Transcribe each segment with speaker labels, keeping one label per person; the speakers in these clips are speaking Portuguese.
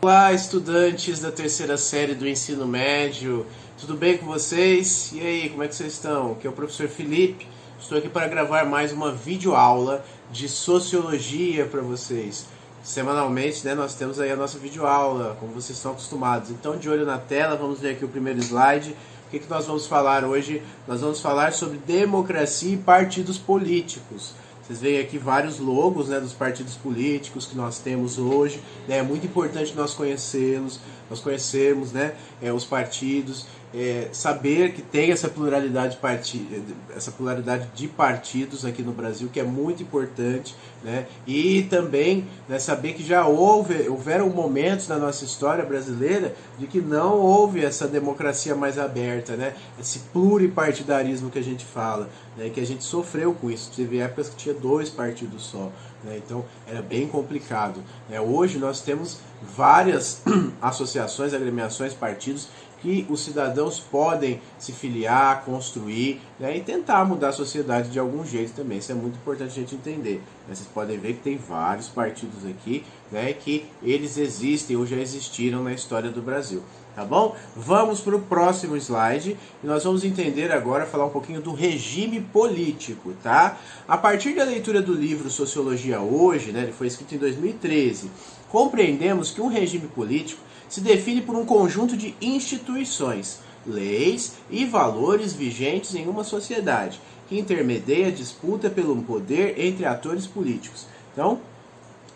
Speaker 1: Olá, estudantes da terceira série do ensino médio, tudo bem com vocês? E aí, como é que vocês estão? Aqui é o professor Felipe, estou aqui para gravar mais uma videoaula de sociologia para vocês. Semanalmente, né, nós temos aí a nossa videoaula, como vocês estão acostumados. Então, de olho na tela, vamos ver aqui o primeiro slide. O que nós vamos falar hoje? Nós vamos falar sobre democracia e partidos políticos. Vocês veem aqui vários logos, né, dos partidos políticos que nós temos hoje. Né? É muito importante nós conhecermos, né, os partidos, saber que tem essa pluralidade de partidos aqui no Brasil, que é muito importante, né? E também, né, saber que já houveram momentos na nossa história brasileira de que não houve essa democracia mais aberta, né? Esse pluripartidarismo que a gente fala, né? Que a gente sofreu com isso. Teve épocas que tinha 2 partidos só, né? Então era bem complicado, né? Hoje nós temos várias associações, agremiações, partidos que os cidadãos podem se filiar, construir, né, e tentar mudar a sociedade de algum jeito também. Isso é muito importante a gente entender. Né? Vocês podem ver que tem vários partidos aqui, né, que eles existem ou já existiram na história do Brasil. Tá bom? Vamos para o próximo slide e nós vamos entender agora, falar um pouquinho do regime político, tá? A partir da leitura do livro Sociologia Hoje, né, ele foi escrito em 2013, compreendemos que um regime político se define por um conjunto de instituições, leis e valores vigentes em uma sociedade, que intermedia a disputa pelo poder entre atores políticos. Então,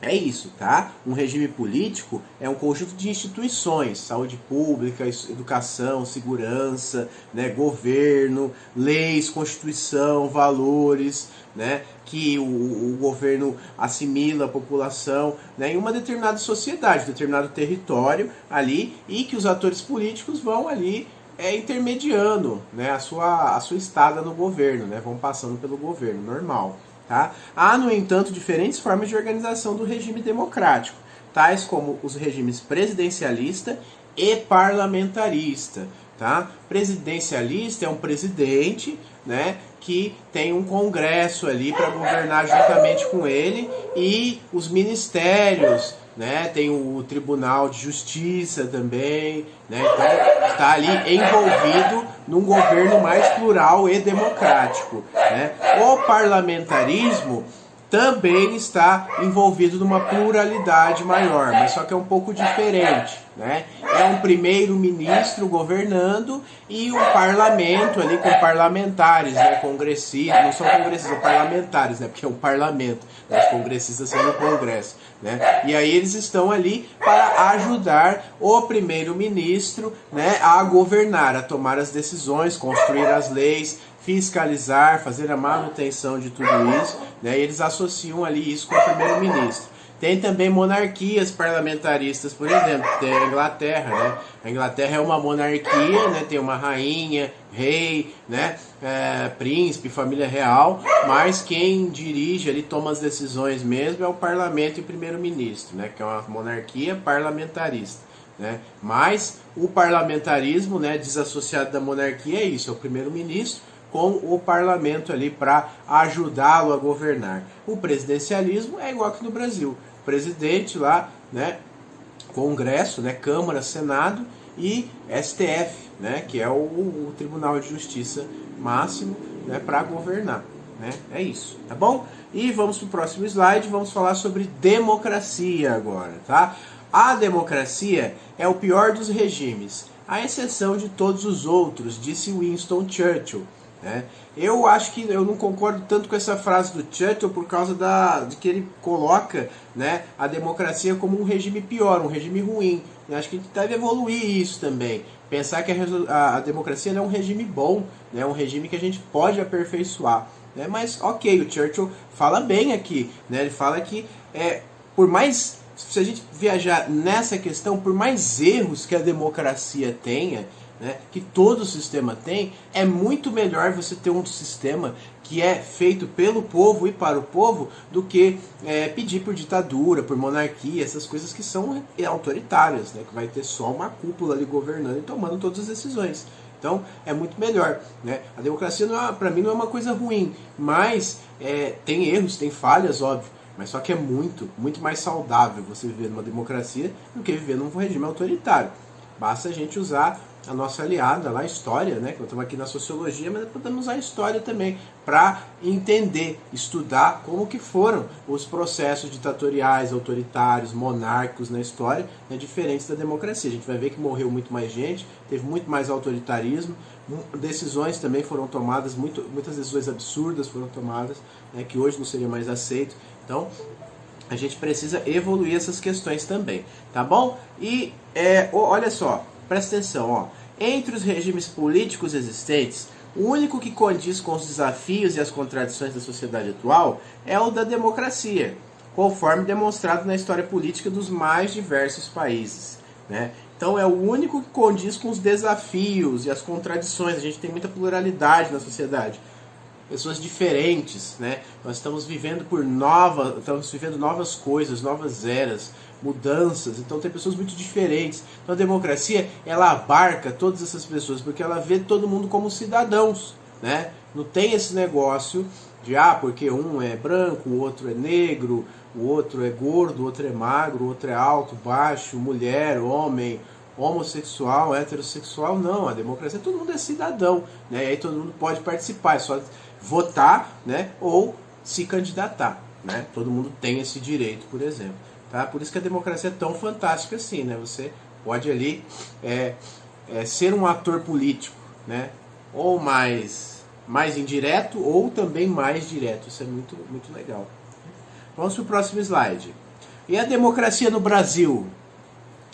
Speaker 1: é isso, tá? Um regime político é um conjunto de instituições, saúde pública, educação, segurança, né, governo, leis, constituição, valores, né, que o governo assimila a população, né, em uma determinada sociedade, determinado território ali, e que os atores políticos vão ali intermediando, né, a sua estada no governo, né, vão passando pelo governo normal. Tá? Há, no entanto, diferentes formas de organização do regime democrático, tais como os regimes presidencialista e parlamentarista. Tá? Presidencialista é um presidente, né, que tem um congresso ali para governar juntamente com ele, e os ministérios, né, tem o Tribunal de Justiça também, né, então está ali envolvido num governo mais plural e democrático, né. O parlamentarismo também está envolvido numa pluralidade maior, mas só que é um pouco diferente, né? É um primeiro-ministro governando e um parlamento ali com parlamentares, né? Congressistas, não são congressistas, são parlamentares, né? Porque é um parlamento, né? Os congressistas são no Congresso, né? E aí eles estão ali para ajudar o primeiro-ministro, né, a governar, a tomar as decisões, construir as leis, fiscalizar, fazer a manutenção de tudo isso, né? E eles associam ali isso com o primeiro-ministro. Tem também monarquias parlamentaristas, por exemplo, tem a Inglaterra, né? A Inglaterra é uma monarquia, né? Tem uma rainha, rei, né? Príncipe, família real, mas quem dirige ali, toma as decisões mesmo, é o parlamento e o primeiro-ministro, né? Que é uma monarquia parlamentarista, né? Mas o parlamentarismo, né, desassociado da monarquia, é isso, é o primeiro-ministro com o parlamento ali para ajudá-lo a governar. O presidencialismo é igual aqui no Brasil. Presidente lá, né, Congresso, né, Câmara, Senado e STF, né, que é o Tribunal de Justiça máximo, né, para governar. Né? É isso, tá bom? E vamos para o próximo slide, vamos falar sobre democracia agora, tá? A democracia é o pior dos regimes, à exceção de todos os outros, disse Winston Churchill. Eu acho que eu não concordo tanto com essa frase do Churchill por causa de que ele coloca, né, a democracia como um regime pior, um regime ruim. Eu acho que a gente deve evoluir isso também. Pensar que a democracia é um regime bom, né, um regime que a gente pode aperfeiçoar. Né, mas ok, o Churchill fala bem aqui. Né, ele fala que por mais, se a gente viajar nessa questão, por mais erros que a democracia tenha, né, que todo sistema tem, é muito melhor você ter um sistema que é feito pelo povo e para o povo do que pedir por ditadura, por monarquia, essas coisas que são autoritárias, né, que vai ter só uma cúpula ali governando e tomando todas as decisões. Então é muito melhor. Né? A democracia, para mim, não é uma coisa ruim, mas tem erros, tem falhas, óbvio. Mas só que é muito mais saudável você viver numa democracia do que viver num regime autoritário. Basta a gente usar a nossa aliada lá, a história, né? Que eu estamos aqui na sociologia, mas podemos usar a história também para entender, estudar como que foram os processos ditatoriais, autoritários, monárquicos na história, né, diferentes da democracia. A gente vai ver que morreu muito mais gente, teve muito mais autoritarismo, decisões também foram tomadas, muitas decisões absurdas foram tomadas, né, que hoje não seria mais aceito. Então, a gente precisa evoluir essas questões também, tá bom? E olha só, presta atenção, ó. Entre os regimes políticos existentes, o único que condiz com os desafios e as contradições da sociedade atual é o da democracia, conforme demonstrado na história política dos mais diversos países, né? Então é o único que condiz com os desafios e as contradições. A gente tem muita pluralidade na sociedade, pessoas diferentes, né? Nós estamos vivendo novas coisas, novas eras, mudanças. Então tem pessoas muito diferentes. Então a democracia, ela abarca todas essas pessoas porque ela vê todo mundo como cidadãos, né? Não tem esse negócio de porque um é branco, o outro é negro, o outro é gordo, o outro é magro, o outro é alto, baixo, mulher, homem, homossexual, heterossexual. Não, a democracia, todo mundo é cidadão, né? E aí todo mundo pode participar, é só votar, né? Ou se candidatar, né? Todo mundo tem esse direito, por exemplo, tá? Por isso que a democracia é tão fantástica assim, né? Você pode ali ser um ator político, né? Ou mais indireto ou também mais direto. Isso é muito, muito legal. Vamos para o próximo slide. E a democracia no Brasil?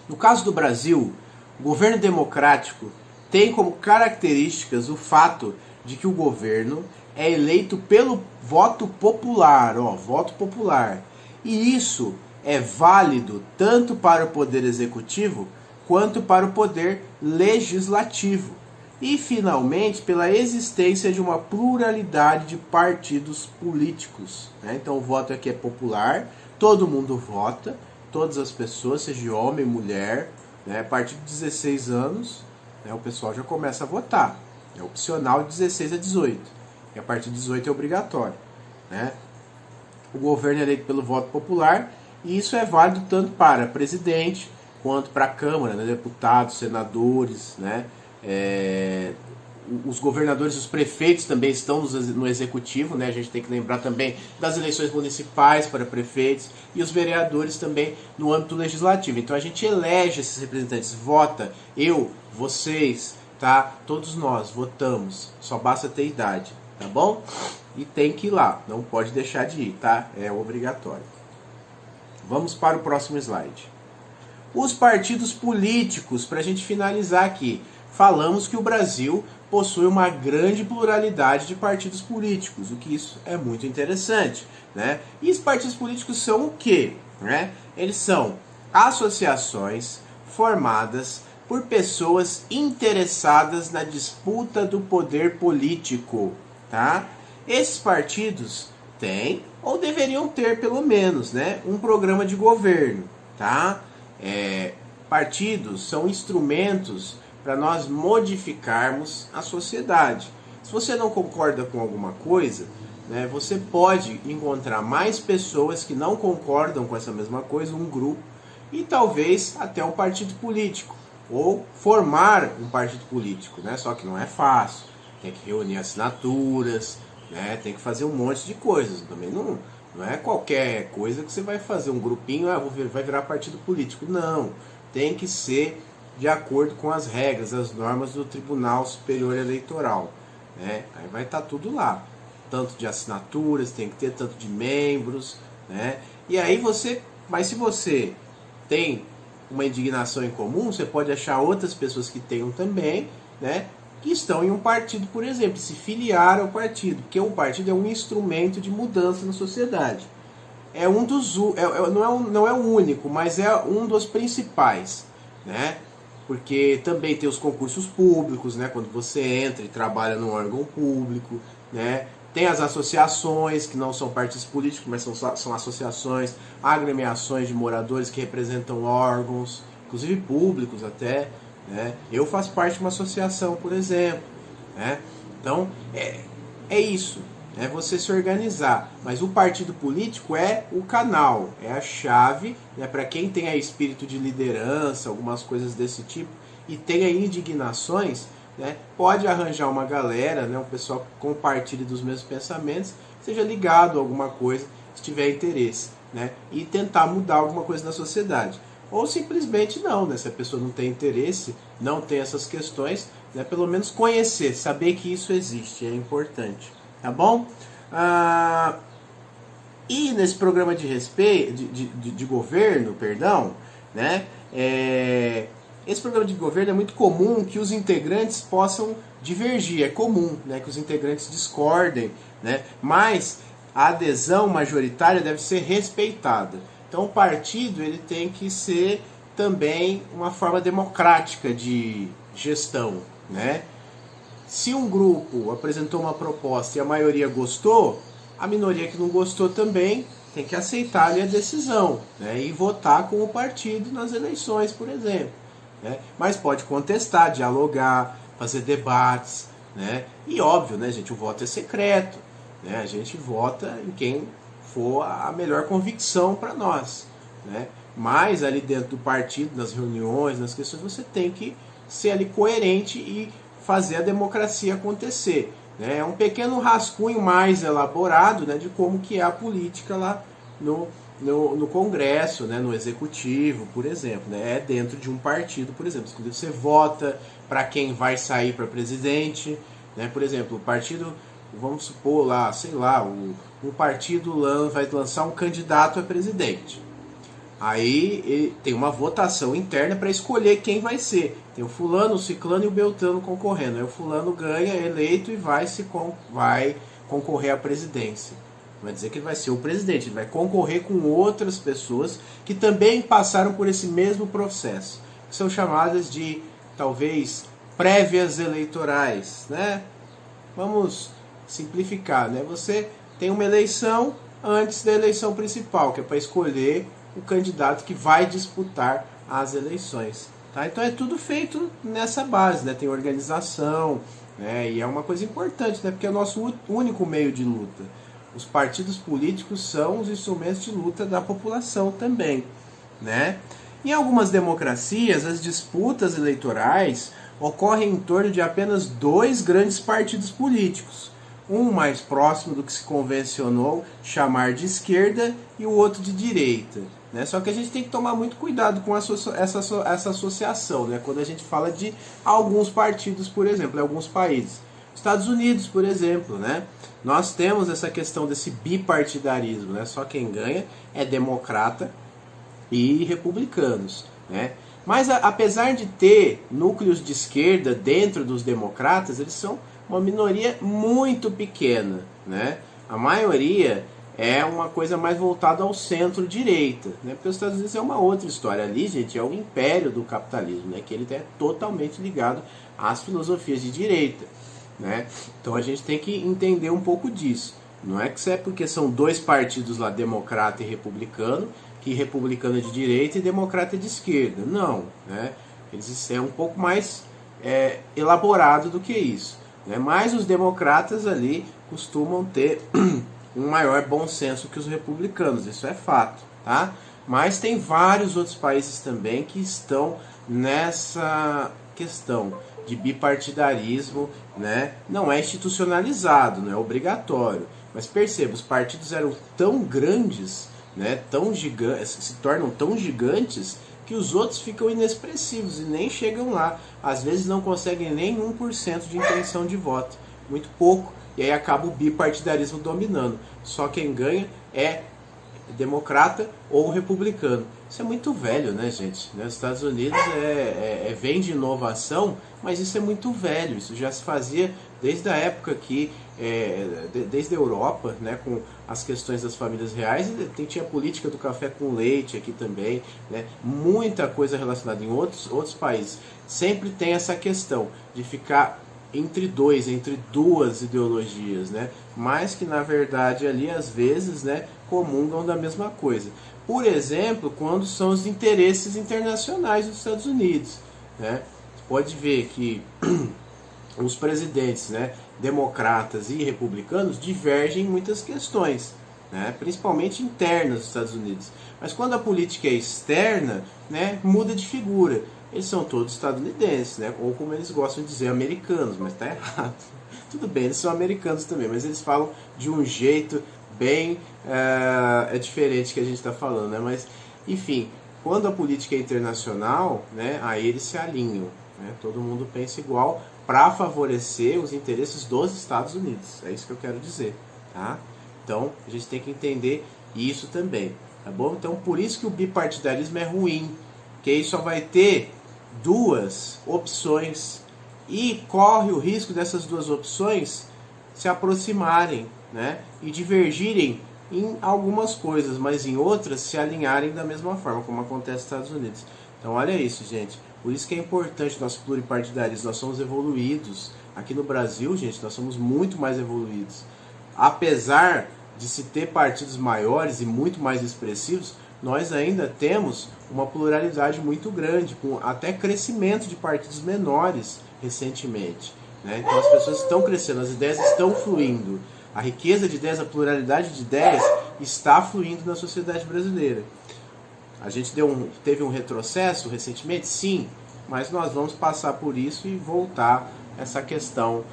Speaker 1: No caso do Brasil, o governo democrático tem como características o fato de que o governo é eleito pelo voto popular, voto popular. E isso é válido tanto para o poder executivo quanto para o poder legislativo. E, finalmente, pela existência de uma pluralidade de partidos políticos, né? Então, o voto aqui é popular, todo mundo vota, todas as pessoas, seja homem, mulher, né? A partir de 16 anos, né, o pessoal já começa a votar. É opcional de 16 a 18. E a partir de 18 é obrigatório, né? O governo é eleito pelo voto popular, e isso é válido tanto para presidente quanto para a Câmara, né? Deputados, senadores, né? Os governadores e os prefeitos também estão no executivo, né? A gente tem que lembrar também das eleições municipais para prefeitos e os vereadores também no âmbito legislativo. Então a gente elege esses representantes, vota, eu, vocês, tá? Todos nós votamos, só basta ter idade, tá bom? E tem que ir lá, não pode deixar de ir, tá? É obrigatório. Vamos para o próximo slide. Os partidos políticos, para a gente finalizar aqui. Falamos que o Brasil possui uma grande pluralidade de partidos políticos, o que isso é muito interessante, né? E os partidos políticos são o quê? Né? Eles são associações formadas por pessoas interessadas na disputa do poder político, tá? Esses partidos têm, ou deveriam ter pelo menos, né, um programa de governo, tá? Partidos são instrumentos para nós modificarmos a sociedade. Se você não concorda com alguma coisa, né, você pode encontrar mais pessoas que não concordam com essa mesma coisa, um grupo, e talvez até um partido político, ou formar um partido político, né? Só que não é fácil, tem que reunir assinaturas, né? Tem que fazer um monte de coisas, também não é qualquer coisa que você vai fazer um grupinho, vai virar partido político, não, tem que ser de acordo com as regras, as normas do Tribunal Superior Eleitoral, né? Aí vai estar tudo lá, tanto de assinaturas, tem que ter tanto de membros, né? E aí mas se você tem uma indignação em comum, você pode achar outras pessoas que tenham também, né? Que estão em um partido, por exemplo, se filiar ao partido, porque o partido é um instrumento de mudança na sociedade. É um dos, não é o único, mas é um dos principais, né? Porque também tem os concursos públicos, né? Quando você entra e trabalha num órgão público, né? Tem as associações, que não são partidos políticos, mas são associações, agremiações de moradores que representam órgãos, inclusive públicos até, né? Eu faço parte de uma associação, por exemplo, né? Então, é isso. é você se organizar, mas o partido político é o canal, é a chave, né, para quem tem aí espírito de liderança, algumas coisas desse tipo, e tem aí indignações, né, pode arranjar uma galera, né, um pessoal que compartilhe dos mesmos pensamentos, seja ligado a alguma coisa, se tiver interesse, né, e tentar mudar alguma coisa na sociedade. Ou simplesmente não, né, se a pessoa não tem interesse, não tem essas questões, né, pelo menos conhecer, saber que isso existe, é importante. Tá bom? E nesse programa de respeito, de governo, perdão, né? Esse programa de governo é muito comum que os integrantes possam divergir, é comum, né, que os integrantes discordem, né? Mas a adesão majoritária deve ser respeitada. Então o partido ele tem que ser também uma forma democrática de gestão, né? Se um grupo apresentou uma proposta e a maioria gostou, a minoria que não gostou também tem que aceitar ali a decisão, né, e votar com o partido nas eleições, por exemplo. Né? Mas pode contestar, dialogar, fazer debates. Né? E óbvio, né, gente, o voto é secreto. Né? A gente vota em quem for a melhor convicção para nós. Né? Mas ali dentro do partido, nas reuniões, nas questões, você tem que ser ali coerente e fazer a democracia acontecer. Né? É um pequeno rascunho mais elaborado, né, de como que é a política lá no Congresso, né, no Executivo, por exemplo. Né? É dentro de um partido, por exemplo. Você vota para quem vai sair para presidente. Né? Por exemplo, o partido, vamos supor lá, sei lá, o partido vai lançar um candidato a presidente. Aí tem uma votação interna para escolher quem vai ser. Tem o fulano, o ciclano e o beltrano concorrendo. Aí o fulano ganha, é eleito e vai concorrer à presidência. Vai dizer que ele vai ser o presidente. Ele vai concorrer com outras pessoas que também passaram por esse mesmo processo. Que são chamadas de, talvez, prévias eleitorais. Né? Vamos simplificar. Né? Você tem uma eleição antes da eleição principal, que é para escolher o candidato que vai disputar as eleições. Tá? Então é tudo feito nessa base, né? Tem organização, né? E é uma coisa importante, né? Porque é o nosso único meio de luta. Os partidos políticos são os instrumentos de luta da população também. Né? Em algumas democracias, as disputas eleitorais ocorrem em torno de apenas 2 grandes partidos políticos. Um mais próximo do que se convencionou chamar de esquerda e o outro de direita. Né? Só que a gente tem que tomar muito cuidado com essa associação, né? Quando a gente fala de alguns partidos, por exemplo, em alguns países. Estados Unidos, por exemplo, né? Nós temos essa questão desse bipartidarismo. Né? Só quem ganha é democrata e republicanos. Né? Mas apesar de ter núcleos de esquerda dentro dos democratas, eles são uma minoria muito pequena. Né? A maioria é uma coisa mais voltada ao centro-direita, né? Porque os Estados Unidos é uma outra história. Ali, gente, é o império do capitalismo, né? Que ele é totalmente ligado às filosofias de direita. Né? Então a gente tem que entender um pouco disso. Não é que isso é porque são 2 partidos lá, democrata e republicano, que republicano é de direita e democrata é de esquerda. Não. Né? Eles é um pouco mais elaborado do que isso. Né? Mas os democratas ali costumam ter um maior bom senso que os republicanos, isso é fato, tá? Mas tem vários outros países também que estão nessa questão de bipartidarismo, né? Não é institucionalizado, não é obrigatório, mas perceba, os partidos eram tão grandes, né? Tão gigantes, se tornam tão gigantes que os outros ficam inexpressivos e nem chegam lá, às vezes não conseguem nem 1% de intenção de voto, muito pouco. E aí acaba o bipartidarismo dominando. Só quem ganha é democrata ou republicano. Isso é muito velho, né, gente? Nos Estados Unidos vem de inovação, mas isso é muito velho. Isso já se fazia desde a época que, desde a Europa, né, com as questões das famílias reais. Tinha a política do café com leite aqui também. Né? Muita coisa relacionada em outros países. Sempre tem essa questão de ficar entre 2 ideologias, né? Mas que na verdade ali às vezes, né, comungam da mesma coisa. Por exemplo, quando são os interesses internacionais dos Estados Unidos, né? Você pode ver que os presidentes, né, democratas e republicanos divergem em muitas questões, né, principalmente internas dos Estados Unidos. Mas quando a política é externa, né, muda de figura. Eles são todos estadunidenses, né, ou como eles gostam de dizer, americanos, mas está errado. Tudo bem, eles são americanos também, mas eles falam de um jeito bem diferente que a gente está falando, né? Mas, enfim, quando a política é internacional, né, aí eles se alinham, né? Todo mundo pensa igual para favorecer os interesses dos Estados Unidos. É isso que eu quero dizer, tá? Então, a gente tem que entender isso também, tá bom? Então, por isso que o bipartidarismo é ruim, que aí só vai ter duas opções e corre o risco dessas duas opções se aproximarem, né, e divergirem em algumas coisas, mas em outras se alinharem da mesma forma, como acontece nos Estados Unidos. Então olha isso, gente. Por isso que é importante nosso pluripartidarismo. Nós somos evoluídos. Aqui no Brasil, gente, nós somos muito mais evoluídos. Apesar de se ter partidos maiores e muito mais expressivos, nós ainda temos uma pluralidade muito grande, com até crescimento de partidos menores recentemente, né? Então as pessoas estão crescendo, as ideias estão fluindo. A riqueza de ideias, a pluralidade de ideias está fluindo na sociedade brasileira. A gente teve um retrocesso recentemente? Sim, mas nós vamos passar por isso e voltar a essa questão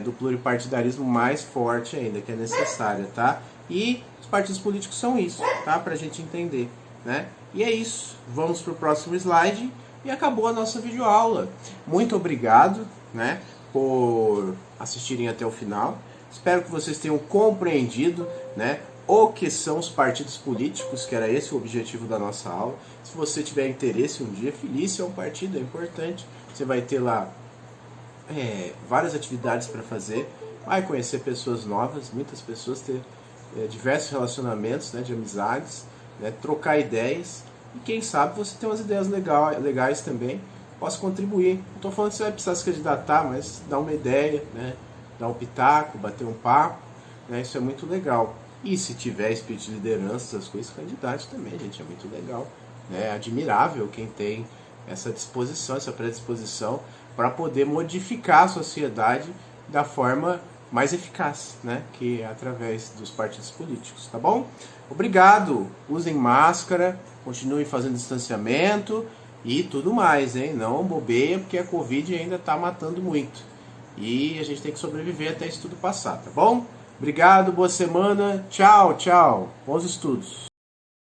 Speaker 1: do pluripartidarismo mais forte ainda, que é necessária, tá? E os partidos políticos são isso, tá? Pra gente entender, né? E é isso. Vamos pro próximo slide e acabou a nossa videoaula. Muito obrigado, né, por assistirem até o final. Espero que vocês tenham compreendido, né, o que são os partidos políticos, que era esse o objetivo da nossa aula. Se você tiver interesse um dia, Felício é um partido, é importante. Você vai ter lá várias atividades para fazer, vai conhecer pessoas novas, muitas pessoas, ter diversos relacionamentos, né, de amizades, né, trocar ideias, e quem sabe você tem umas ideias legais também, posso contribuir. Não estou falando que você vai precisar se candidatar, mas dar uma ideia, né, dar um pitaco, bater um papo, né, isso é muito legal. E se tiver espírito de liderança, essas coisas, candidate também, gente, é muito legal, né, é admirável quem tem essa disposição, essa predisposição para poder modificar a sociedade da forma mais eficaz, né, que é através dos partidos políticos, tá bom? Obrigado, usem máscara, continuem fazendo distanciamento e tudo mais, hein? Não bobeia, porque a Covid ainda está matando muito. E a gente tem que sobreviver até isso tudo passar, tá bom? Obrigado, boa semana, tchau, tchau, bons estudos.